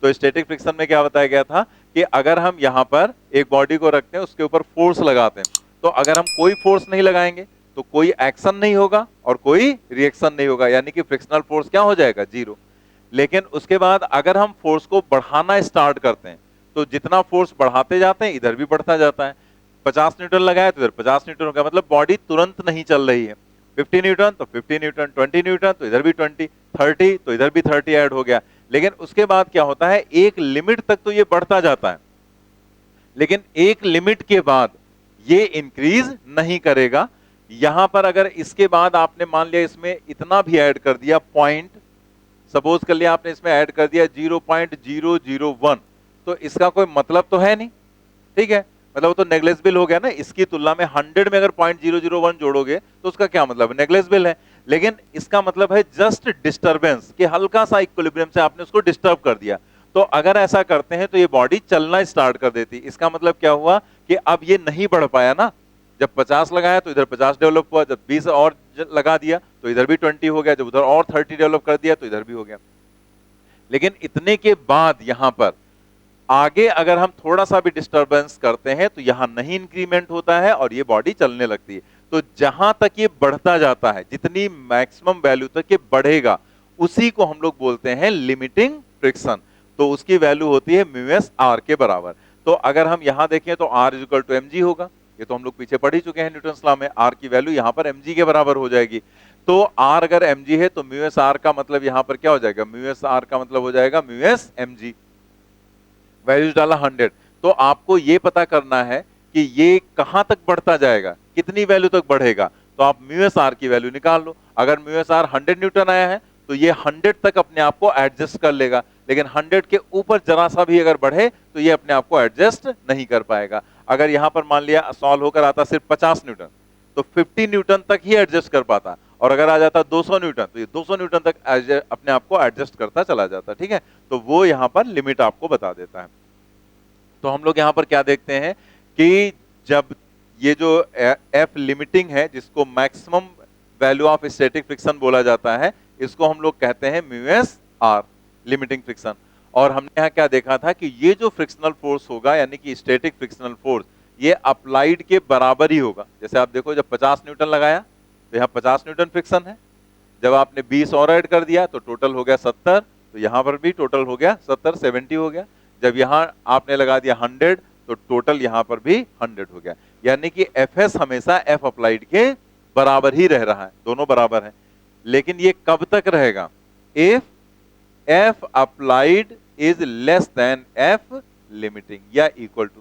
तो static friction में क्या बताया गया था कि अगर हम यहाँ पर एक बॉडी को रखते हैं, उसके ऊपर फोर्स लगाते हैं, तो अगर हम कोई फोर्स नहीं लगाएंगे तो कोई एक्शन नहीं होगा और कोई रिएक्शन नहीं होगा, यानी कि फ्रिक्शनल फोर्स क्या हो जाएगा, जीरो। लेकिन उसके बाद अगर हम फोर्स को बढ़ाना स्टार्ट करते हैं, तो जितना फोर्स बढ़ाते जाते हैं इधर भी बढ़ता जाता है। 50 न्यूटन लगाया तो इधर 50 न्यूटन हो गया, मतलब बॉडी तुरंत नहीं चल रही है। 50 न्यूटन तो 50 न्यूटन, 20 न्यूटन तो इधर भी 20, 30 तो इधर भी 30 ऐड हो गया। लेकिन उसके बाद क्या होता है, एक लिमिट तक तो ये बढ़ता जाता है, लेकिन एक लिमिट के बाद ये इंक्रीज नहीं करेगा। यहां पर अगर इसके बाद आपने मान लिया इसमें इतना भी ऐड कर दिया, पॉइंट सपोज कर लिया आपने इसमें ऐड कर दिया 0.001, तो इसका कोई मतलब तो है नहीं, ठीक है, मतलब वो तो नेग्लेजिबल हो गया ना। इसकी तुलना में 100 में अगर 0.001 जोड़ोगे तो उसका क्या मतलब, नेग्लेजिबल है। लेकिन इसका मतलब है जस्ट डिस्टरबेंस, कि हल्का सा इक्विलिब्रियम से आपने उसको डिस्टर्ब कर दिया। तो अगर ऐसा करते हैं तो ये बॉडी चलना स्टार्ट कर देती। इसका मतलब क्या हुआ कि अब ये नहीं बढ़ पाया ना, जब 50 लगाया तो इधर 50 डेवलप हुआ, जब 20 और लगा दिया तो इधर भी 20 हो गया, जब उधर और 30 डेवलप कर दिया तो इधर भी हो गया। लेकिन इतने के बाद यहां पर आगे अगर हम थोड़ा सा भी डिस्टरबेंस करते हैं तो यहां नहीं इंक्रीमेंट होता है और ये बॉडी चलने लगती है। तो जहां तक ये बढ़ता जाता है, जितनी मैक्सिमम वैल्यू तक ये बढ़ेगा, उसी को हम लोग बोलते हैं लिमिटिंग फ्रिक्शन। तो उसकी वैल्यू होती है म्यूएस आर के बराबर। तो अगर हम यहां देखें तो R is equal to M G होगा, ये तो हम लोग पीछे पढ़ ही चुके हैं न्यूटन लॉ में, आर की वैल्यू यहां पर mg के बराबर हो जाएगी। तो आर अगर mg है तो म्यू एस आर का मतलब यहां पर क्या हो जाएगा, म्यू एस आर का मतलब हो जाएगा म्यू एस mg। वैल्यूज डाला 100, तो आपको ये पता करना है कि ये कहां तक बढ़ता जाएगा, कितनी वैल्यू तक बढ़ेगा। तो आप म्यू एस आर की वैल्यू निकाल लो। अगर म्यू एस आर 100 न्यूटन आया है तो ये 100 तक अपने आप को एडजस्ट कर लेगा, लेकिन 100 के ऊपर जरा सा भी अगर बढ़े तो ये अपने आप को एडजस्ट नहीं कर पाएगा। अगर यहां पर मान लिया सॉल्व होकर आता सिर्फ 50 न्यूटन तो 50 न्यूटन तक ही एडजस्ट कर पाता, और अगर आ जाता 200 न्यूटन तो ये 200 न्यूटन तक अपने आप को एडजस्ट करता चला जाता, ठीक है। तो वो यहां पर लिमिट आपको बता देता है। तो हम लोग यहां पर क्या देखते हैं कि जब ये जो एफ लिमिटिंग है, जिसको maximum value of static friction बोला जाता है, इसको हम लोग कहते हैं mu S R limiting friction. और हमने यहाँ क्या देखा था कि ये जो फ्रिक्शनल फोर्स होगा, यानी कि स्टैटिक फ्रिक्शनल फोर्स, ये अप्लाइड के बराबर ही होगा। जैसे आप देखो, जब 50 न्यूटन लगाया तो यहाँ 50 न्यूटन फ्रिक्शन है, जब आपने 20 और ऐड कर दिया तो टोटल हो गया 70, तो यहाँ पर भी टोटल हो गया 70, 70 हो गया। जब यहाँ आपने लगा दिया 100 तो टोटल यहाँ पर भी 100 हो गया। यानी कि एफ एस हमेशा एफ अप्लाइड के बराबर ही रह रहा है, दोनों बराबर हैं। लेकिन ये कब तक रहेगा, if F applied is less than F limiting या इक्वल टू,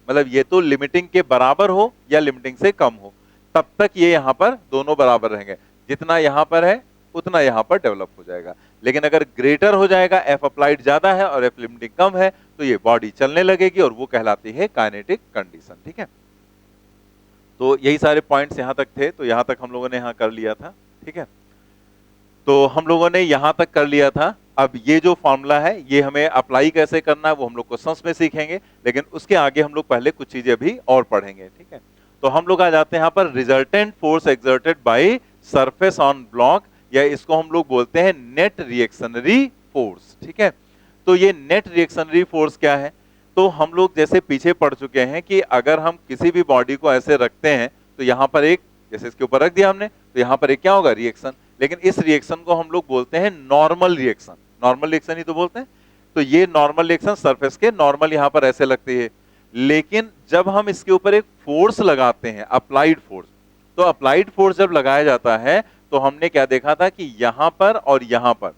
मतलब ये तो लिमिटिंग के बराबर हो या लिमिटिंग से कम हो, तब तक ये यहां पर दोनों बराबर रहेंगे। जितना यहां पर है उतना यहां पर डेवलप हो जाएगा। लेकिन अगर ग्रेटर हो जाएगा, एफ अप्लाइड ज्यादा है और एफ लिमिटिंग कम है, तो ये बॉडी चलने लगेगी और वो कहलाती है काइनेटिक कंडीशन, ठीक है। तो यही सारे पॉइंट्स यहां तक थे, तो यहां तक हम लोगों ने यहां कर लिया था, ठीक है। तो हम लोगों ने यहां तक कर लिया था। अब ये जो फॉर्मूला है ये हमें अप्लाई कैसे करना है वो हम लोग क्वेश्चंस में सीखेंगे, लेकिन उसके आगे हम लोग पहले कुछ चीजें भी और पढ़ेंगे, ठीक है। तो हम लोग आ जाते हैं यहाँ पर resultant force exerted by surface on block, या इसको हम लोग बोलते हैं नेट रिएक्शनरी फोर्स, ठीक है। तो ये नेट रिएक्शनरी फोर्स क्या है, तो हम लोग जैसे पीछे पढ़ चुके हैं कि अगर हम किसी भी बॉडी को ऐसे रखते हैं तो यहाँ पर एक, जैसे इसके ऊपर रख दिया हमने, तो यहाँ पर एक क्या होगा, रिएक्शन। लेकिन इस रिएक्शन को हम लोग बोलते हैं नॉर्मल रिएक्शन, नॉर्मल रिएक्शन ही तो बोलते हैं। तो ये नॉर्मल रिएक्शन सरफेस के नॉर्मल यहाँ पर ऐसे लगती है। लेकिन जब हम इसके ऊपर एक फोर्स लगाते हैं, अप्लाइड फोर्स, तो अप्लाइड फोर्स जब लगाया जाता है तो हमने क्या देखा था कि यहां पर और यहां पर,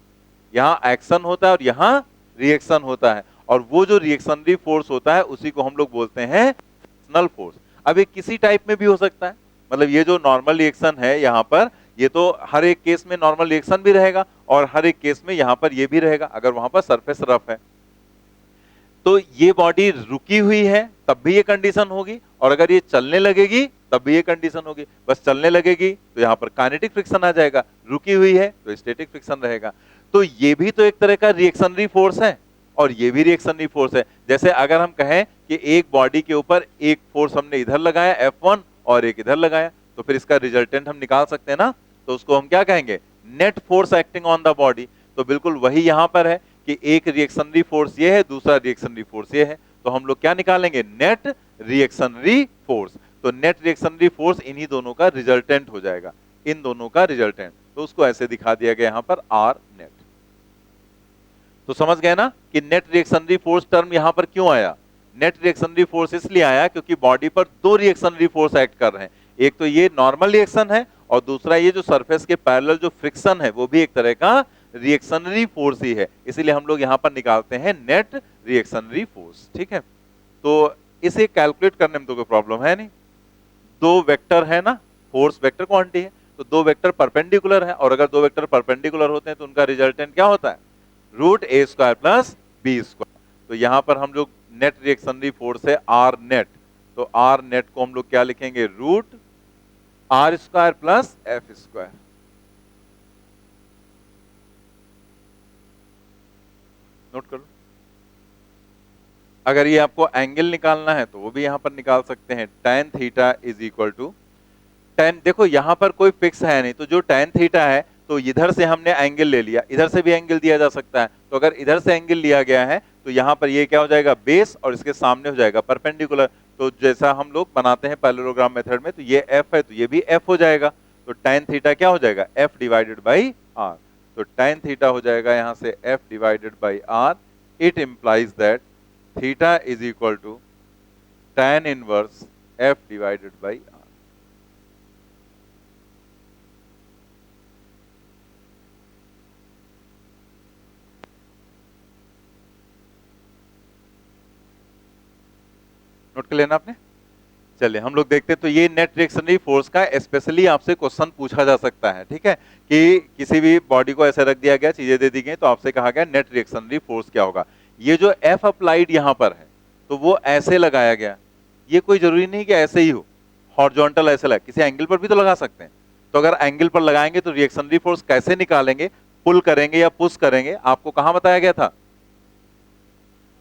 यहां एक्शन होता है और यहां रिएक्शन होता है, और वो जो रिएक्शनरी फोर्स होता है उसी को हम लोग बोलते हैं फ्रिक्शनल फोर्स। अब ये किसी टाइप में भी हो सकता है, मतलब ये जो नॉर्मल रिएक्शन है यहाँ पर, ये तो हर एक केस में नॉर्मल रिएक्शन भी रहेगा और हर एक केस में यहां पर ये भी रहेगा अगर वहां पर सरफेस रफ है। तो ये बॉडी रुकी हुई है तब भी ये कंडीशन होगी, और अगर ये चलने लगेगी तब भी ये कंडीशन होगी। बस चलने लगेगी तो यहाँ पर काइनेटिक फ्रिक्शन आ जाएगा, रुकी हुई है तो स्टैटिक फ्रिक्शन रहेगा। तो ये भी तो एक तरह का रिएक्शनरी फोर्स है और ये भी रिएक्शनरी फोर्स है। जैसे अगर हम कहें कि एक बॉडी के ऊपर एक फोर्स हमने इधर लगाया F1 और एक इधर लगाया, तो फिर इसका रिजल्टेंट हम निकाल सकते हैं ना, तो उसको हम क्या कहेंगे, net force acting on the body. तो बिल्कुल वही यहां पर है कि एक रिएक्शनरी फोर्स ये है, दूसरा रिएक्शनरी फोर्स ये है, तो हम लोग क्या निकालेंगे? Net reactionary force. तो नेट रिएक्शनरी फोर्स इन्हीं दोनों का रिजल्टेंट हो जाएगा, इन दोनों का रिजल्टेंट। तो उसको ऐसे दिखा दिया गया यहां पर आर नेट। तो समझ गए ना कि नेट रिएक्शनरी फोर्स टर्म यहां पर क्यों आया? नेट रिएक्शनरी फोर्स इसलिए आया क्योंकि बॉडी पर दो रिएक्शनरी फोर्स एक्ट कर रहे हैं, एक तो ये नॉर्मल रिएक्शन है और दूसरा ये जो सरफेस के पैरेलल जो फ्रिक्शन है वो भी एक तरह का रिएक्शनरी फोर्स ही है, इसीलिए हम लोग यहां पर निकालते हैं नेट रिएक्शनरी फोर्स। ठीक है, तो इसे कैलकुलेट करने में तो कोई प्रॉब्लम है नहीं। दो वेक्टर है ना, फोर्स वेक्टर क्वांटिटी है, तो दो वेक्टर परपेंडिकुलर है, और अगर दो वेक्टर परपेंडिकुलर होते हैं तो उनका रिजल्टेंट क्या होता है? Root A square plus B square. तो यहां पर हम लोग नेट रिएक्शनरी फोर्स है आर नेट, तो आर नेट को हम लोग क्या लिखेंगे? Root R square plus F square. Note कर लो। अगर ये आपको एंगल निकालना है तो वो भी यहां पर निकाल सकते हैं, tan theta is equal to tan। देखो यहां पर कोई फिक्स है नहीं, तो जो tan थीटा है तो इधर से हमने एंगल ले लिया, इधर से भी एंगल दिया जा सकता है, तो अगर इधर से एंगल लिया गया है तो यहां पर ये क्या हो जाएगा? बेस, और इसके सामने हो जाएगा परपेंडिकुलर। तो जैसा हम लोग बनाते हैं पैरेललोग्राम मेथड में, तो ये एफ है तो ये भी एफ हो जाएगा, तो tan थीटा क्या हो जाएगा? F divided by R. तो tan थीटा हो जाएगा यहां से F divided by R. It implies that theta is equal to tan inverse F divided by R. Note कर लेना आपने। चलिए हम लोग देखते हैं, तो ये नेट रिएक्शनरी फोर्स का स्पेशली आपसे क्वेश्चन पूछा जा सकता है। ठीक है, कि किसी भी बॉडी को ऐसे रख दिया गया, चीजें दे दी गई, तो आपसे कहा गया नेट रिएक्शनरी फोर्स क्या होगा। ये जो एफ अप्लाइड यहां पर है तो वो ऐसे लगाया गया, ये कोई जरूरी नहीं कि ऐसे ही हो, हॉरिजॉन्टल ऐसे लगा, किसी एंगल पर भी तो लगा सकते हैं। तो अगर एंगल पर लगाएंगे तो रिएक्शनरी फोर्स कैसे निकालेंगे? पुल करेंगे या पुश करेंगे? आपको कहां बताया गया था?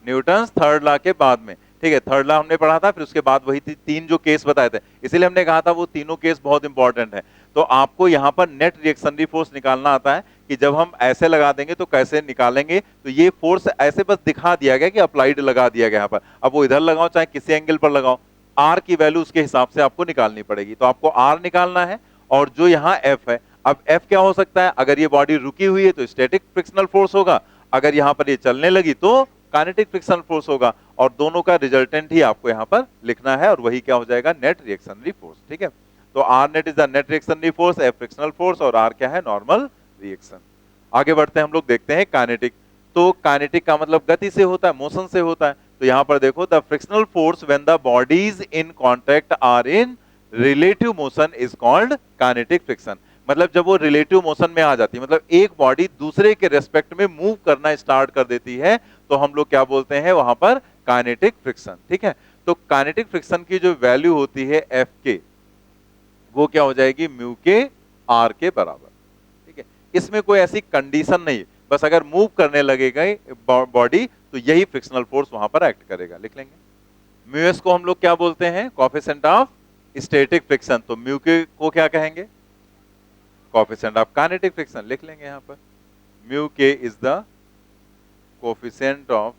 न्यूटन थर्ड लॉ के बाद में। ठीक है, थर्ड लॉ हमने पढ़ा था, फिर उसके बाद वही तीन जो केस बताए थे, इसीलिए हमने कहा था वो तीनों केस बहुत इंपॉर्टेंट है। तो आपको यहां पर नेट रिएक्शनरी फोर्स निकालना आता है कि जब हम ऐसे लगा देंगे तो कैसे निकालेंगे। तो ये फोर्स ऐसे बस दिखा दिया गया कि अप्लाइड लगा दिया गया यहां पर, अब वो इधर लगाओ चाहे किसी एंगल पर लगाओ, आर की वैल्यू उसके हिसाब से आपको निकालनी पड़ेगी। तो आपको आर निकालना है, और जो यहाँ एफ है, अब एफ क्या हो सकता है? अगर ये बॉडी रुकी हुई है तो स्टैटिक फ्रिक्शनल फोर्स होगा, अगर यहां पर ये चलने लगी तो काइनेटिक फ्रिक्शनल फोर्स होगा, और दोनों का रिजल्टेंट ही आपको यहां पर लिखना है, और वही क्या हो जाएगा? Net reactionary force. ठीक है, तो R net is the net reactionary force, F frictional force, और आर क्या है? Normal reaction. आगे बढ़ते हैं, हम लोग देखते हैं काइनेटिक। तो काइनेटिक का मतलब गति से होता है, मोशन से होता है। तो यहां पर देखो, the frictional force when the bodies in contact are in relative motion is called kinetic friction. मतलब जब वो रिलेटिव मोशन में आ जाती है, मतलब एक बॉडी दूसरे के रेस्पेक्ट में मूव करना स्टार्ट कर देती है, तो हम लोग क्या बोलते हैं वहां पर? Kinetic friction. ठीक है, तो काइनेटिक फ्रिक्शन की जो वैल्यू होती है एफ के, वो क्या हो जाएगी? म्यू के आर के बराबर। ठीक है, इसमें कोई ऐसी कंडीशन नहीं, बस अगर मूव करने लगेगा बॉडी तो यही फ्रिक्शनल फोर्स वहां पर एक्ट करेगा। लिख लेंगे। म्यू एस को हम लोग क्या बोलते हैं? Coefficient of static friction. तो म्यू के को क्या कहेंगे? Coefficient of kinetic friction. लिख लेंगे यहां पर, mu k is the coefficient of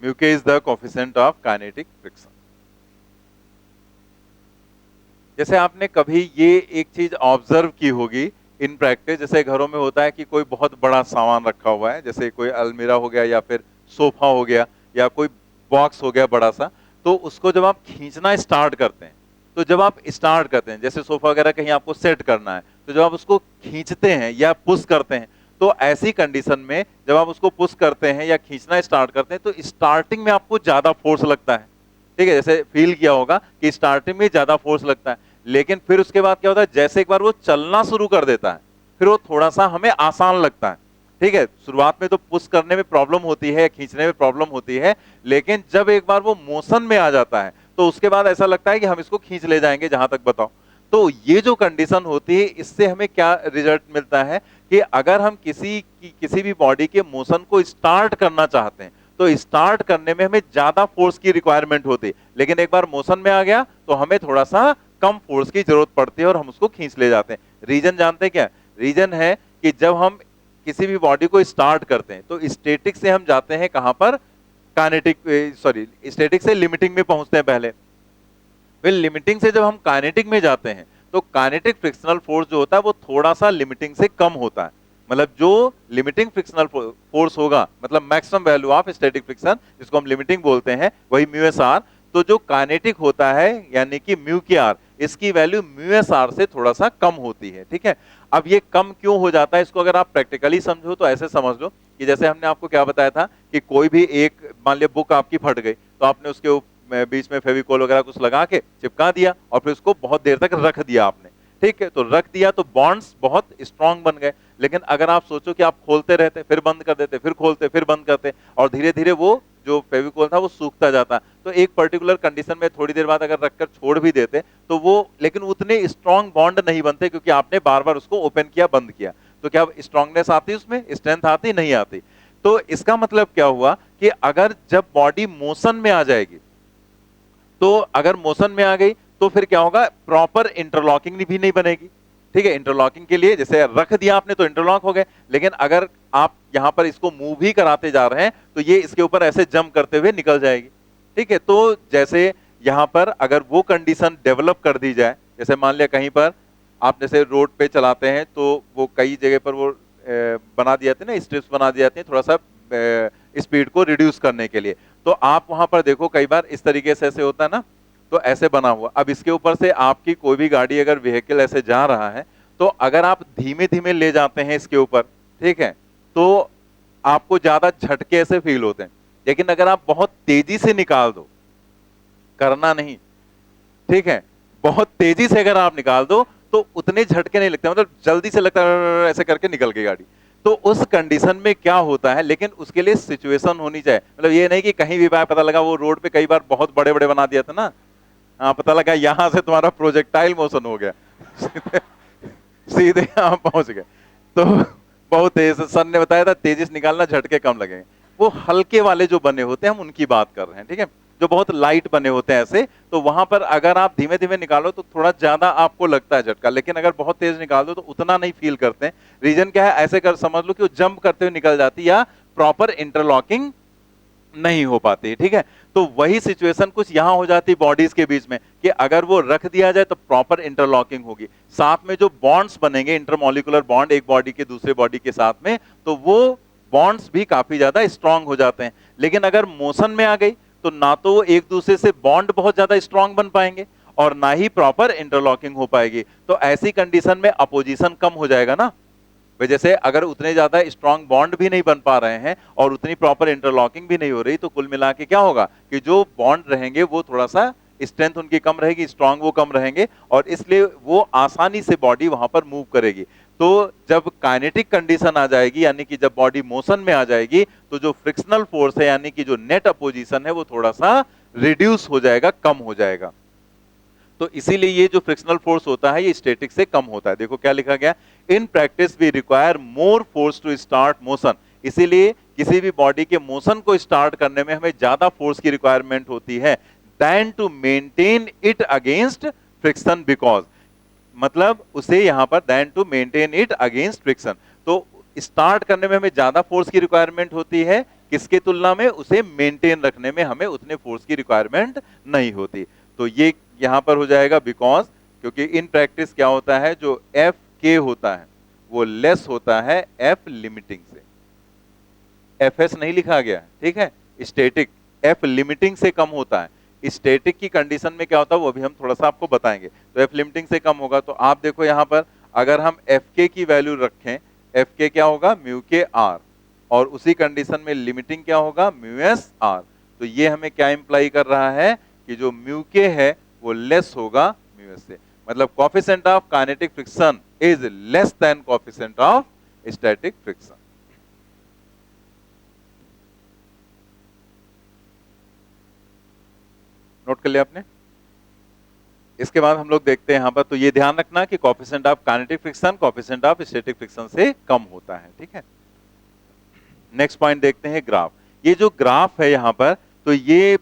mu k is the coefficient of kinetic friction. जैसे आपने कभी ये एक चीज ऑब्जर्व की होगी इन प्रैक्टिस, जैसे घरों में होता है कि कोई बहुत बड़ा सामान रखा हुआ है, जैसे कोई अलमीरा हो गया या फिर सोफा हो गया या कोई बॉक्स हो गया बड़ा सा, तो उसको जब आप खींचना स्टार्ट करते हैं, तो जब आप स्टार्ट करते हैं, जैसे सोफा वगैरह कहीं आपको सेट करना है, तो जब आप उसको खींचते हैं या पुश करते हैं, तो ऐसी कंडीशन में जब आप उसको पुश करते हैं या खींचना स्टार्ट करते हैं, तो स्टार्टिंग में आपको ज्यादा फोर्स लगता है। ठीक है, जैसे फील किया होगा कि स्टार्टिंग में ज्यादा फोर्स लगता है, लेकिन फिर उसके बाद क्या होता है? जैसे एक बार वो चलना शुरू कर देता है, फिर वो थोड़ा सा हमें आसान लगता है। ठीक है, शुरुआत में तो पुश करने में प्रॉब्लम होती है, खींचने में प्रॉब्लम होती है, लेकिन जब एक बार वो मोशन में आ जाता है तो उसके बाद ऐसा लगता है कि हम इसको खींच ले जाएंगे जहां तक बताओ। तो ये जो कंडीशन होती है, इससे हमें क्या रिजल्ट मिलता है कि अगर हम किसी भी बॉडी के मोशन को स्टार्ट करना चाहते हैं, तो स्टार्ट करने में हमें ज्यादा फोर्स की रिक्वायरमेंट होती है, लेकिन एक बार मोशन में आ गया तो हमें थोड़ा सा कम फोर्स की जरूरत पड़ती है और हम उसको खींच ले जाते हैं। रीजन जानते हैं क्या? रीजन है कि जब हम किसी भी बॉडी को स्टार्ट करते हैं तो स्टैटिक से हम जाते हैं कहां पर? काइनेटिक, सॉरी, स्टैटिक से लिमिटिंग में पहुंचते हैं पहले। फिर लिमिटिंग से जब हम काइनेटिक में जाते हैं तो काइनेटिक फ्रिक्शनल फोर्स जो होता है वो थोड़ा सा लिमिटिंग से कम होता है। मतलब जो लिमिटिंग फ्रिक्शनल फोर्स होगा, मतलब maximum value of static friction, जिसको हम लिमिटिंग बोलते हैं, वही म्यू एस आर। तो जो काइनेटिक होता है यानी कि म्यू के आर, इसकी वैल्यू म्यू एस आर से थोड़ा सा कम होती है। ठीक है, अब ये कम क्यों हो जाता है, इसको अगर आप प्रैक्टिकली समझो तो ऐसे समझ लो कि जैसे हमने आपको क्या बताया था कि कोई भी एक, मान लिया बुक आपकी फट गई, तो आपने उसके बीच में फेविकोल वगैरह कुछ लगा के चिपका दिया और फिर उसको बहुत देर तक रख दिया आपने। ठीक है, तो रख दिया तो बॉन्ड्स बहुत स्ट्रांग बन गए। लेकिन अगर आप सोचो कि आप खोलते रहते, फिर बंद कर देते, फिर खोलते, फिर बंद करते, और धीरे धीरे वो जो फेविकोल था वो सूखता जाता, तो एक पर्टिकुलर कंडीशन में थोड़ी देर बाद अगर रखकर छोड़ भी देते तो वो, लेकिन उतने स्ट्रांग बॉन्ड नहीं बनते, क्योंकि आपने बार बार उसको ओपन किया, बंद किया। तो क्या स्ट्रांगनेस आती, उसमें स्ट्रेंथ आती? नहीं आती। तो इसका मतलब क्या हुआ कि अगर जब बॉडी मोशन में आ जाएगी, तो अगर मोशन में आ गई तो फिर क्या होगा? प्रॉपर इंटरलॉकिंग भी नहीं बनेगी। ठीक है, इंटरलॉकिंग के लिए जैसे रख दिया आपने तो इंटरलॉक हो गए, लेकिन अगर आप यहां पर इसको मूव ही कराते जा रहे हैं तो ये इसके ऊपर ऐसे जंप करते हुए निकल जाएगी। ठीक है, तो जैसे यहां पर अगर वो कंडीशन डेवलप कर दी जाए, जैसे मान लिया कहीं पर आप जैसे रोड पे चलाते हैं तो वो कई जगह पर वो बना दिए जाते हैं ना, स्ट्रिप्स बना दिए जाते हैं थोड़ा सा स्पीड को रिड्यूस करने के लिए। तो आप वहां पर देखो कई बार इस तरीके से ऐसे होता है ना, तो ऐसे बना हुआ। अब इसके ऊपर से आपकी कोई भी गाड़ी, अगर व्हीकल ऐसे जा रहा है, तो अगर आप धीमे धीमे ले जाते हैं इसके ऊपर, ठीक है, तो आपको ज्यादा झटके ऐसे फील होते हैं। लेकिन अगर आप बहुत तेजी से निकाल दो, करना नहीं, ठीक है, बहुत तेजी से अगर आप निकाल दो तो उतने झटके नहीं लगते, मतलब जल्दी से लगता है ऐसे करके निकल गई गाड़ी। तो उस कंडीशन में क्या होता है, लेकिन उसके लिए सिचुएशन होनी चाहिए। मतलब ये नहीं कि कहीं भी पता लगा, वो रोड पे कई बार बहुत बड़े बड़े बना दिया था ना, हाँ, पता लगा यहां से तुम्हारा प्रोजेक्टाइल मोशन हो गया सीधे यहां पहुंच गए। तो बहुत तेज, सर ने बताया था तेजी से निकालना, झटके कम लगेंगे। वो हल्के वाले जो बने होते हैं, हम उनकी बात कर रहे हैं। ठीक है, जो बहुत लाइट बने होते हैं ऐसे, तो वहां पर अगर आप धीमे धीमे निकालो तो थोड़ा ज्यादा आपको लगता है झटका, लेकिन अगर बहुत तेज निकाल दो तो उतना नहीं फील करते हैं। रीजन क्या है? ऐसे कर समझ लो कि वो जंप करते हुए निकल जाती, या प्रॉपर इंटरलॉकिंग नहीं हो पाती। ठीक है, तो वही सिचुएशन कुछ यहां हो जाती बॉडीज के बीच में, कि अगर वो रख दिया जाए तो प्रॉपर इंटरलॉकिंग होगी, साथ में जो बॉन्ड्स बनेंगे, इंटरमोलिकुलर बॉन्ड एक बॉडी के दूसरे बॉडी के साथ में, तो वो बॉन्ड्स भी काफी ज्यादा स्ट्रांग हो जाते हैं। लेकिन अगर मोशन में आ गई तो ना तो वो एक दूसरे से बॉन्ड बहुत ज्यादा स्ट्रांग बन पाएंगे और ना ही प्रॉपर इंटरलॉकिंग हो पाएगी। तो ऐसी कंडीशन में अपोजिशन कम हो जाएगा ना, वजह से अगर उतने ज्यादा स्ट्रांग बॉन्ड भी नहीं बन पा रहे हैं और उतनी प्रॉपर इंटरलॉकिंग भी नहीं हो रही, तो कुल मिला के क्या होगा कि जो बॉन्ड रहेंगे वो थोड़ा सा स्ट्रेंथ उनकी कम रहेगी, स्ट्रांग वो कम रहेंगे, और इसलिए वो आसानी से बॉडी वहां पर मूव करेगी। तो जब काइनेटिक कंडीशन आ जाएगी, यानी कि जब बॉडी मोशन में आ जाएगी, तो जो फ्रिक्शनल फोर्स है यानी कि जो नेट अपोजिशन है वो थोड़ा सा रिड्यूस हो जाएगा, कम हो जाएगा। तो इसीलिए ये जो फ्रिक्शनल फोर्स होता है ये स्टैटिक से कम होता है। देखो क्या लिखा गया, in practice we require more force to start motion. इसीलिए किसी भी बॉडी के मोशन को स्टार्ट करने में हमें ज्यादा फोर्स की रिक्वायरमेंट होती है then to maintain it against friction, because, मतलब उसे यहां पर then to maintain it against friction. तो स्टार्ट करने में हमें ज्यादा फोर्स की रिक्वायरमेंट होती है, किसके तुलना में? उसे मेंटेन रखने में हमें उतने फोर्स की रिक्वायरमेंट नहीं होती। तो ये यहां पर हो जाएगा बिकॉज, क्योंकि इन प्रैक्टिस क्या होता है, जो एफ के होता है वो लेस होता है एफ लिमिटिंग से। एफ एस नहीं लिखा गया, ठीक है, स्टैटिक एफ लिमिटिंग से कम होता है। स्टैटिक की कंडीशन में क्या होता है वो भी हम थोड़ा सा आपको बताएंगे। तो एफ लिमिटिंग से कम होगा, तो आप देखो यहां पर अगर हम एफ के की वैल्यू रखें, एफ के क्या होगा? म्यू के आर, और उसी कंडीशन में लिमिटिंग क्या होगा? Mu S R. तो ये हमें क्या इंप्लाई कर रहा है कि जो म्यू के है वो लेस होगा म्यू एस से, मतलब coefficient of kinetic friction is less than coefficient of static friction. Note कर लिया आपने? इसके बाद हम लोग देखते हैं यहां पर, तो ये ध्यान रखना कि coefficient of kinetic friction coefficient of static friction से कम होता है। ठीक है, नेक्स्ट पॉइंट देखते हैं, ग्राफ। ये जो ग्राफ है यहाँ पर, तो ये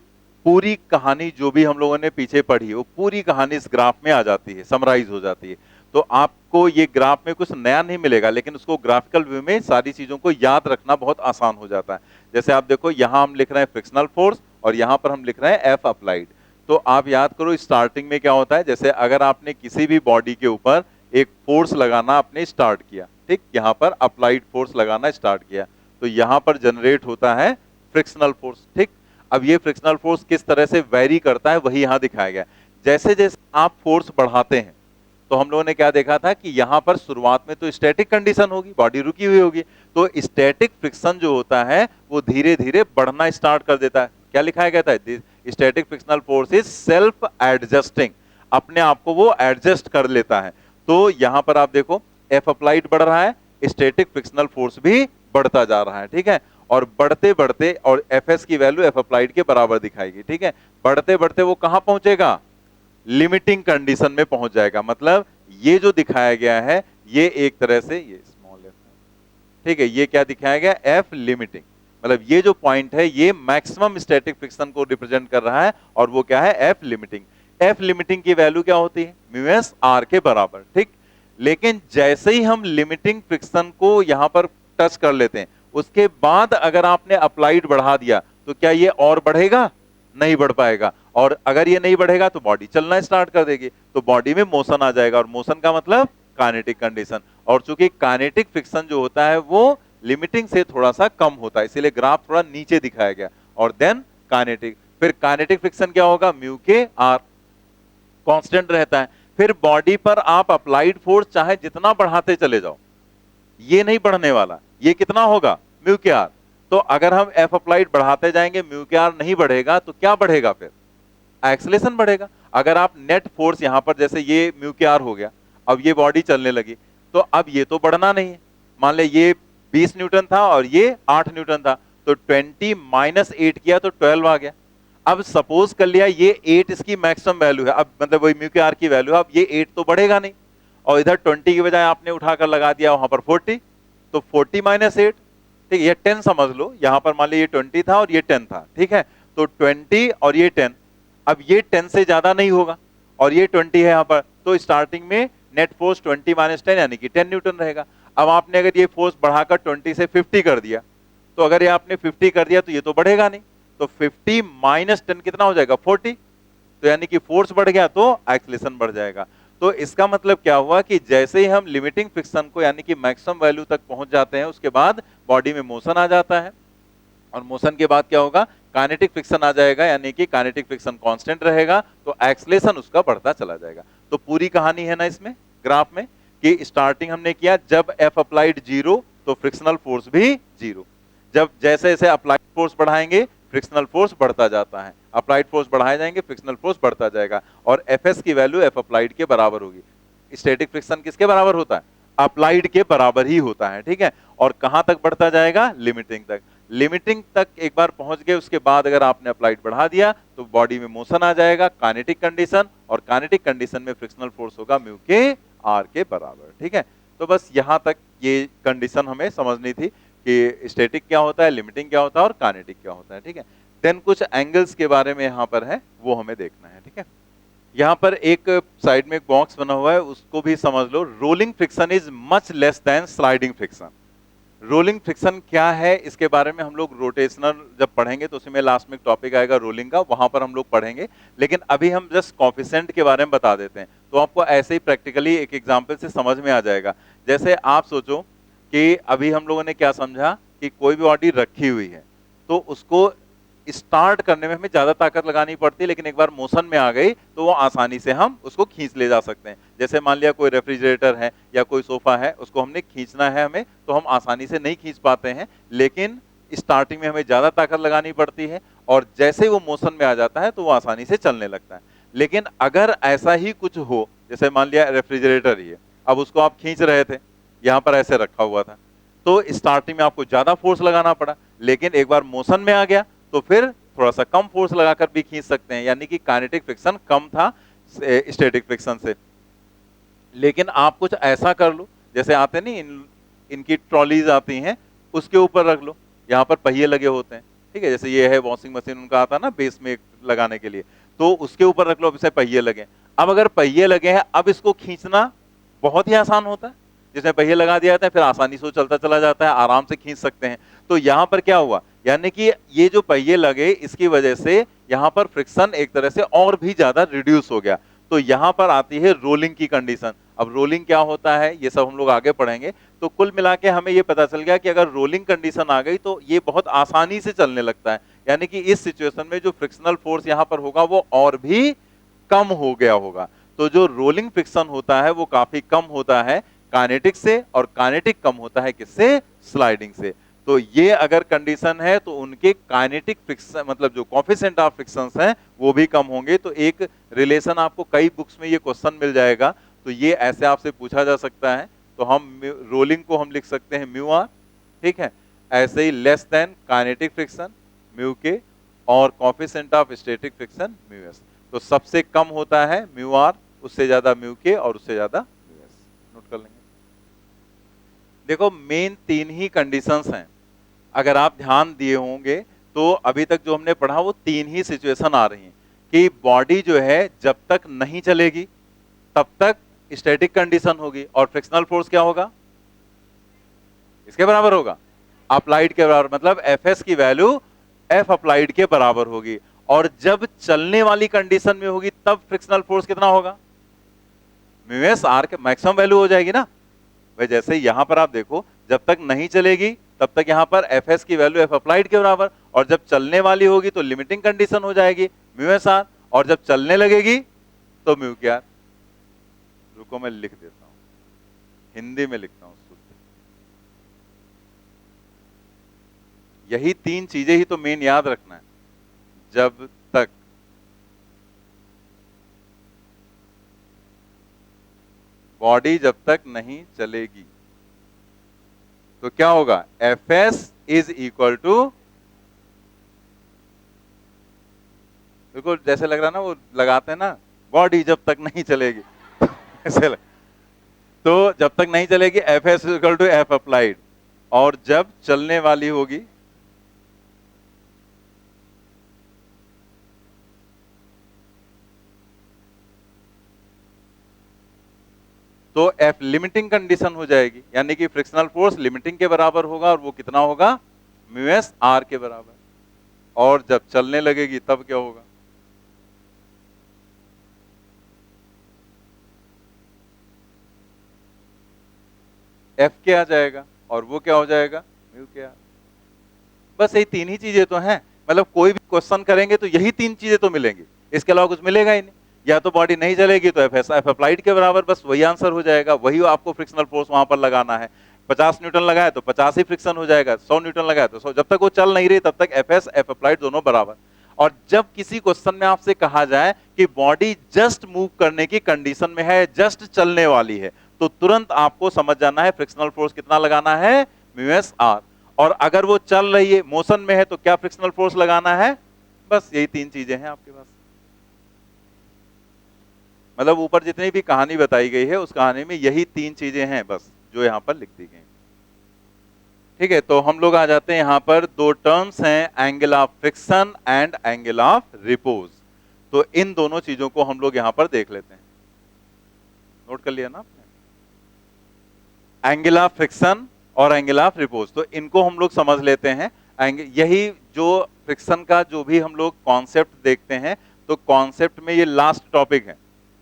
पूरी कहानी जो भी हम लोगों ने पीछे पढ़ी वो पूरी कहानी इस ग्राफ में आ जाती है, समराइज हो जाती है। तो आपको ये ग्राफ में कुछ नया नहीं मिलेगा, लेकिन उसको ग्राफिकल व्यू में सारी चीजों को याद रखना बहुत आसान हो जाता है। जैसे आप देखो, यहां हम लिख रहे हैं फ्रिक्शनल फोर्स और यहां पर हम लिख रहे हैं एफ अप्लाइड। तो आप याद करो स्टार्टिंग में क्या होता है, जैसे अगर आपने किसी भी बॉडी के ऊपर एक फोर्स लगाना आपने स्टार्ट किया, ठीक, यहां पर अप्लाइड फोर्स लगाना स्टार्ट किया, तो यहां पर जनरेट होता है फ्रिक्शनल फोर्स, ठीक। अब ये फ्रिक्शनल फोर्स किस तरह से वेरी करता है वही यहां दिखाया गया। जैसे जैसे आप फोर्स बढ़ाते हैं, तो हम लोगों ने क्या देखा था कि यहां पर शुरुआत में तो स्टैटिक कंडीशन होगी, बॉडी रुकी हुई होगी, तो स्टैटिक फ्रिक्शन जो होता है वो धीरे धीरे बढ़ना स्टार्ट कर देता है। क्या लिखाया गया था, static frictional force is self adjusting, अपने आप को वो एडजस्ट कर लेता है। तो यहां पर आप देखो एफ अप्लाइड बढ़ रहा है, स्टैटिक फ्रिक्शनल फोर्स भी बढ़ता जा रहा है, ठीक है। और बढ़ते बढ़ते, और एफ एस की वैल्यू एफ अप्लाइड के बराबर दिखाएगी, ठीक है। बढ़ते बढ़ते वो कहां पहुंचेगा, लिमिटिंग कंडीशन में पहुंच जाएगा। मतलब ये जो दिखाया गया है ये एक तरह से, ये स्मॉल एफ, ठीक है, ये क्या दिखाया गया, एफ लिमिटिंग। मतलब ये जो पॉइंट है ये मैक्सिमम स्टैटिक फ्रिक्शन को रिप्रेजेंट कर रहा है, और वो क्या है, एफ लिमिटिंग। एफ लिमिटिंग की वैल्यू क्या होती है, म्यू एस आर के बराबर, ठीक। लेकिन जैसे ही हम लिमिटिंग फ्रिक्शन को यहां पर टच कर लेते हैं, उसके बाद अगर आपने अप्लाइड बढ़ा दिया तो क्या ये और बढ़ेगा, नहीं बढ़ पाएगा। और अगर ये नहीं बढ़ेगा तो बॉडी चलना स्टार्ट कर देगी, तो बॉडी में मोशन आ जाएगा, और मोशन का मतलब काइनेटिक कंडीशन। और चूंकि काइनेटिक फ्रिक्शन जो होता है वो लिमिटिंग से थोड़ा सा कम होता है, इसीलिए ग्राफ थोड़ा नीचे दिखाया गया। और देन काइनेटिक, फिर काइनेटिक फ्रिक्शन क्या होगा, म्यू के आर कांस्टेंट रहता है। फिर बॉडी पर आप अप्लाइड फोर्स चाहे जितना बढ़ाते चले जाओ, ये नहीं बढ़ने वाला, ये कितना होगा, म्यू के आर। तो अगर हम एफ अप्लाइड बढ़ाते जाएंगे, म्यू के आर नहीं बढ़ेगा, तो क्या बढ़ेगा, फिर एक्सेलेरेशन बढ़ेगा। अगर आप नेट फोर्स यहां पर, जैसे ये म्यू के आर हो गया, अब ये बॉडी चलने लगी, तो अब ये तो बढ़ना नहीं है। मान ले ये 20 न्यूटन था और ये 8 न्यूटन था, तो 20 माइनस 8 किया तो 12 आ गया। अब सपोज कर लिया ये 8 इसकी मैक्सिमम वैल्यू है, अब मतलब वही म्यू के आर की वैल्यू है, अब ये 8 तो बढ़ेगा नहीं, और इधर 20 की बजाय आपने उठाकर लगा दिया वहां पर 40, तो 40 माइनस 8, ठीक है, ये 10 समझ लो, यहां पर मान लीजिए ये 20 था और ये 10 था, ठीक है। तो 20 और ये 10, अब ये 10 से ज्यादा नहीं होगा, और ये 20 है यहां पर, तो स्टार्टिंग में नेट फोर्स 20 माइनस 10 यानी कि 10 न्यूटन रहेगा। अब आपने अगर ये फोर्स बढ़ाकर 20 से 50 कर दिया, तो अगर ये आपने 50 कर दिया तो ये तो बढ़ेगा नहीं, तो 50 माइनस 10 कितना हो जाएगा, 40। तो यानी कि फोर्स बढ़ गया तो एक्सेलरेशन बढ़ जाएगा। तो इसका मतलब क्या हुआ कि जैसे ही हम लिमिटिंग फ्रिक्शन को यानी कि मैक्सिमम वैल्यू तक पहुंच जाते हैं, उसके बाद बॉडी में मोशन आ जाता है, और मोशन के बाद क्या होगा, काइनेटिक फ्रिक्शन आ जाएगा, यानी कि काइनेटिक फ्रिक्शन कांस्टेंट रहेगा, तो एक्सेलरेशन उसका बढ़ता चला जाएगा। तो पूरी कहानी है ना इसमें ग्राफ में, कि स्टार्टिंग हमने किया जब एफ अप्लाइड 0 तो फ्रिक्शनल फोर्स भी 0, जब जैसे जैसे अप्लाइड फोर्स बढ़ाएंगे फ्रिक्शनल फोर्स बढ़ता जाता है, अप्लाइड फोर्स बढ़ाए जाएंगे फ्रिक्शनल फोर्स बढ़ता जाएगा, और एफ एस की वैल्यू एफ अप्लाइड के बराबर होगी। स्टैटिक फ्रिक्शन किसके बराबर होता है, अप्लाइड के बराबर ही होता है, ठीक है। और कहां तक बढ़ता जाएगा, लिमिटिंग तक। लिमिटिंग तक एक बार पहुंच गए, उसके बाद अगर आपने अप्लाइड बढ़ा दिया तो बॉडी में मोशन आ जाएगा, काइनेटिक कंडीशन, और काइनेटिक कंडीशन में फ्रिक्शनल फोर्स होगा म्यू के आर के बराबर, ठीक है। तो बस यहां तक ये कंडीशन हमें समझनी थी कि स्टैटिक क्या होता है, लिमिटिंग क्या होता है, और काइनेटिक क्या होता है, ठीक है। देन कुछ एंगल्स के बारे में यहां पर है, वो हमें देखना है, ठीक है। यहां पर एक साइड में एक बॉक्स बना हुआ है, उसको भी समझ लो। Rolling friction is much less than sliding friction. Rolling friction क्या है, इसके बारे में हम लोग रोटेशनल जब पढ़ेंगे तो उसमें लास्ट में एक टॉपिक आएगा रोलिंग का, वहां पर हम लोग पढ़ेंगे। लेकिन अभी हम जस्ट कॉफिशेंट के बारे में बता देते हैं, तो आपको ऐसे ही प्रैक्टिकली एक एग्जांपल से समझ में आ जाएगा। जैसे आप सोचो कि अभी हम लोगों ने क्या समझा कि कोई भी बॉडी रखी हुई है, तो उसको स्टार्ट करने में हमें ज्यादा ताकत लगानी पड़ती है, लेकिन एक बार मोशन में आ गई तो वो आसानी से हम उसको खींच ले जा सकते हैं। जैसे मान लिया कोई रेफ्रिजरेटर है या कोई सोफा है, उसको हमने खींचना है हमें, तो हम आसानी से नहीं खींच पाते हैं, लेकिन स्टार्टिंग में हमें ज्यादा ताकत लगानी पड़ती है, और जैसे ही वो मोशन में आ जाता है तो वो आसानी से चलने लगता है। लेकिन अगर ऐसा ही कुछ हो, जैसे मान लिया रेफ्रिजरेटर ही है, अब उसको आप खींच रहे थे, यहाँ पर ऐसे रखा हुआ था, तो स्टार्टिंग में आपको ज्यादा फोर्स लगाना पड़ा, लेकिन एक बार मोशन में आ गया तो फिर थोड़ा सा कम फोर्स लगाकर भी खींच सकते हैं, यानी कि काइनेटिक फ्रिक्शन कम था स्टैटिक फ्रिक्शन से। लेकिन आप कुछ ऐसा कर लो, जैसे आते नहीं इनकी ट्रॉलीज आती हैं, उसके ऊपर रख लो, यहाँ पर पहिए लगे होते हैं, ठीक है, जैसे ये है वॉशिंग मशीन, उनका आता है ना बेस में लगाने के लिए, तो उसके ऊपर रख लो, अब इसे पहिए लगे। अब अगर पहिए लगे हैं, अब इसको खींचना बहुत ही आसान होता है, जिसमें पहिए लगा दिया जाता है, फिर आसानी से वो चलता चला जाता है, आराम से खींच सकते हैं। तो यहां पर क्या हुआ, यानी कि ये जो पहिए लगे, इसकी वजह से यहां पर फ्रिक्शन एक तरह से और भी ज्यादा रिड्यूस हो गया। तो यहां पर आती है रोलिंग की कंडीशन। अब रोलिंग क्या होता है ये सब हम लोग आगे पढ़ेंगे। तो कुल मिला के हमें ये पता चल गया कि अगर रोलिंग कंडीशन आ गई तो ये बहुत आसानी से चलने लगता है, यानी कि इस सिचुएशन में जो फ्रिक्शनल फोर्स यहां पर होगा वो और भी कम हो गया होगा। तो जो रोलिंग फ्रिक्शन होता है वो काफी कम होता है काइनेटिक से, और काइनेटिक कम होता है किससे, स्लाइडिंग से। तो ये अगर कंडीशन है तो उनके काइनेटिक फ्रिक्शन, मतलब जो कोएफिशिएंट ऑफ फ्रिक्शंस हैं वो भी कम होंगे। तो एक रिलेशन आपको कई बुक्स में ये क्वेश्चन मिल जाएगा, तो ये ऐसे आपसे पूछा जा सकता है। तो हम रोलिंग को हम लिख सकते हैं म्यू आर, ठीक है। ऐसे ही less than kinetic friction mu k, और coefficient of static friction mu s. तो सबसे कम होता है म्यू आर, उससे ज्यादा म्यू के, और उससे ज्यादा म्यू एस। नोट कर लेंगे। देखो मेन तीन ही कंडीशंस हैं, अगर आप ध्यान दिए होंगे तो अभी तक जो हमने पढ़ा वो तीन ही सिचुएशन आ रही हैं कि बॉडी जो है जब तक नहीं चलेगी तब तक स्टैटिक कंडीशन होगी, और फ्रिक्शनल फोर्स क्या होगा, इसके बराबर होगा, अप्लाइड के बराबर, मतलब एफएस की वैल्यू एफ अप्लाइड के बराबर होगी। और जब चलने वाली कंडीशन में होगी तब फ्रिक्शनल फोर्स कितना होगा, म्यू एस आर के मैक्सिमम वैल्यू हो जाएगी ना भाई। जैसे यहां पर आप देखो, जब तक नहीं चलेगी तब तक यहां पर एफ एस की वैल्यू एफ अप्लाइड के बराबर, और जब चलने वाली होगी तो लिमिटिंग कंडीशन हो जाएगी म्यू एस आर, और जब चलने लगेगी तो म्यू के आर। रुको मैं लिख देता हूं, हिंदी में लिखता हूं शुद्ध। यही तीन चीजें ही तो मेन याद रखना है। जब तक बॉडी जब तक नहीं चलेगी तो क्या होगा, F S is equal to, बिल्कुल जैसे लग रहा ना वो लगाते हैं ना, बॉडी जब तक नहीं चलेगी ऐसे लग। तो जब तक नहीं चलेगी F S equal to F applied, और जब चलने वाली होगी तो एफ लिमिटिंग कंडीशन हो जाएगी, यानी कि फ्रिक्शनल फोर्स लिमिटिंग के बराबर होगा, और वो कितना होगा, म्यू एस आर के बराबर। और जब चलने लगेगी तब क्या होगा, एफ के आ जाएगा, और वो क्या हो जाएगा, म्यू के आर। बस यही तीन ही चीजें तो हैं, मतलब कोई भी क्वेश्चन करेंगे तो यही तीन चीजें तो मिलेंगी, इसके अलावा कुछ मिलेगा ही नहीं। या तो बॉडी नहीं चलेगी तो एफ एस एफ अप्लाइड के बराबर, बस वही आंसर हो जाएगा, वही आपको फ्रिक्शनल फोर्स वहां पर लगाना है। 50 न्यूटन लगाए तो 50 ही फ्रिक्शन हो जाएगा, 100 न्यूटन लगाए तो 100, जब तक वो चल नहीं रही तब तक एफ एस एफ अप्लाइड दोनों बराबर। और जब किसी क्वेश्चन में आपसे कहा जाए कि बॉडी जस्ट मूव करने की कंडीशन में है, जस्ट चलने वाली है, तो तुरंत आपको समझ जाना है फ्रिक्शनल फोर्स कितना लगाना है, म्यू एस आर। और अगर वो चल रही है, मोशन में है, तो क्या फ्रिक्शनल फोर्स लगाना है, बस यही तीन चीजें हैं आपके पास। मतलब ऊपर जितनी भी कहानी बताई गई है उस कहानी में यही तीन चीजें हैं बस, जो यहां पर लिख दी गई। ठीक है, तो हम लोग आ जाते हैं यहां पर, दो टर्म्स हैं, angle of friction and angle of repose. तो इन दोनों चीजों को हम लोग यहां पर देख लेते हैं। नोट कर लिया ना आपने, एंगल ऑफ फ्रिक्शन और एंगल ऑफ रिपोज, तो इनको हम लोग समझ लेते हैं। यही जो फ्रिक्शन का जो भी हम लोग कॉन्सेप्ट देखते हैं, तो कॉन्सेप्ट में ये लास्ट टॉपिक है।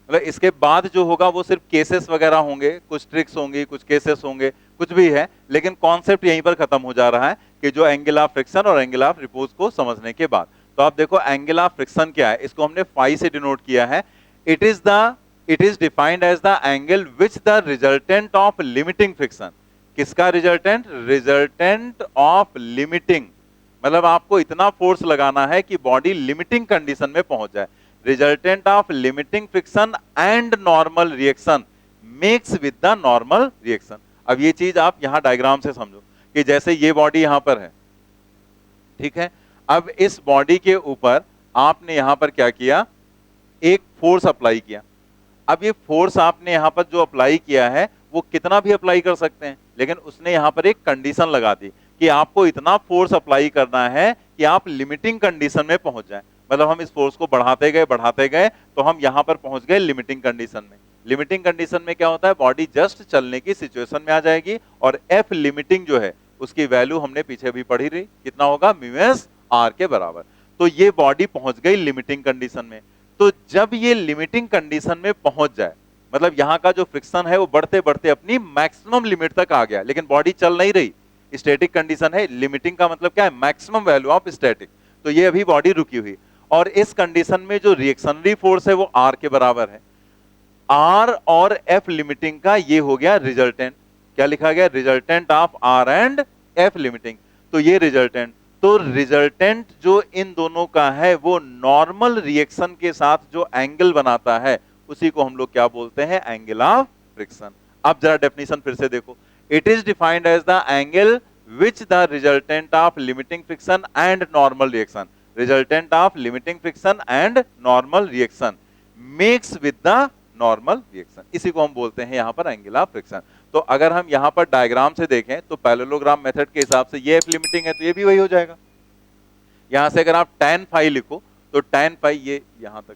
मतलब इसके बाद जो होगा वो सिर्फ केसेस वगैरह होंगे, कुछ ट्रिक्स होंगी, कुछ केसेस होंगे, कुछ भी है, लेकिन कॉन्सेप्ट यहीं पर खत्म हो जा रहा है कि जो एंगल ऑफ फ्रिक्शन और एंगल ऑफ रिपोज को समझने के बाद। तो आप देखो एंगल ऑफ फ्रिक्शन क्या है, इसको हमने फाई से डिनोट किया है। It is defined as the angle which the resultant of limiting friction. किसका रिजल्टेंट, रिजल्टेंट ऑफ लिमिटिंग, मतलब आपको इतना फोर्स लगाना है कि बॉडी लिमिटिंग कंडीशन में पहुंच जाए। Resultant of limiting friction and normal reaction makes with the normal reaction. अब ये चीज आप यहां डायग्राम से समझो कि जैसे ये बॉडी यहां पर है, ठीक है। अब इस बॉडी के ऊपर आपने यहां पर क्या किया, एक फोर्स अप्लाई किया। अब ये फोर्स आपने यहां पर जो अप्लाई किया है वो कितना भी अप्लाई कर सकते हैं, लेकिन उसने यहां पर एक कंडीशन लगा दी कि आपको इतना फोर्स अप्लाई करना है कि आप लिमिटिंग कंडीशन में पहुंच जाएं। मतलब हम इस फोर्स को बढ़ाते गए तो हम यहां पर पहुंच गए लिमिटिंग कंडीशन में। लिमिटिंग कंडीशन में क्या होता है, बॉडी जस्ट चलने की सिचुएशन में आ जाएगी और एफ लिमिटिंग जो है उसकी वैल्यू हमने पीछे भी पढ़ी रही, कितना होगा, म्यू एस आर के बराबर। तो ये बॉडी पहुंच गई लिमिटिंग कंडीशन में। तो जब ये लिमिटिंग कंडीशन में पहुंच जाए, मतलब यहां का जो फ्रिक्शन है वो बढ़ते बढ़ते अपनी मैक्सिमम लिमिट तक आ गया, लेकिन बॉडी चल नहीं रही, स्टैटिक कंडीशन है। लिमिटिंग का मतलब क्या है, मैक्सिमम वैल्यू ऑफ स्टैटिक। तो ये अभी बॉडी रुकी हुई, और इस कंडीशन में जो रिएक्शनरी फोर्स है वो आर के बराबर है। आर और एफ लिमिटिंग का ये हो गया रिजल्टेंट। क्या लिखा गया, resultant of R and F limiting. तो ये रिजल्टेंट, तो रिजल्टेंट जो इन दोनों का है वो नॉर्मल रिएक्शन के साथ जो एंगल बनाता है उसी को हम लोग क्या बोलते हैं, एंगल ऑफ फ्रिक्शन। अब जरा डेफिनेशन फिर से देखो, it is defined as the angle which the resultant of limiting friction and normal reaction, resultant of limiting friction and normal reaction makes with the normal reaction, इसी को हम बोलते हैं यहां पर एंगल ऑफ फ्रिक्शन। तो अगर हम यहां पर डायग्राम से देखें तो पैरेललोग्राम मेथड के हिसाब से ये एफ लिमिटिंग है तो ये भी वही हो जाएगा। यहां से अगर आप tan phi लिखो तो tan phi ये यहां तक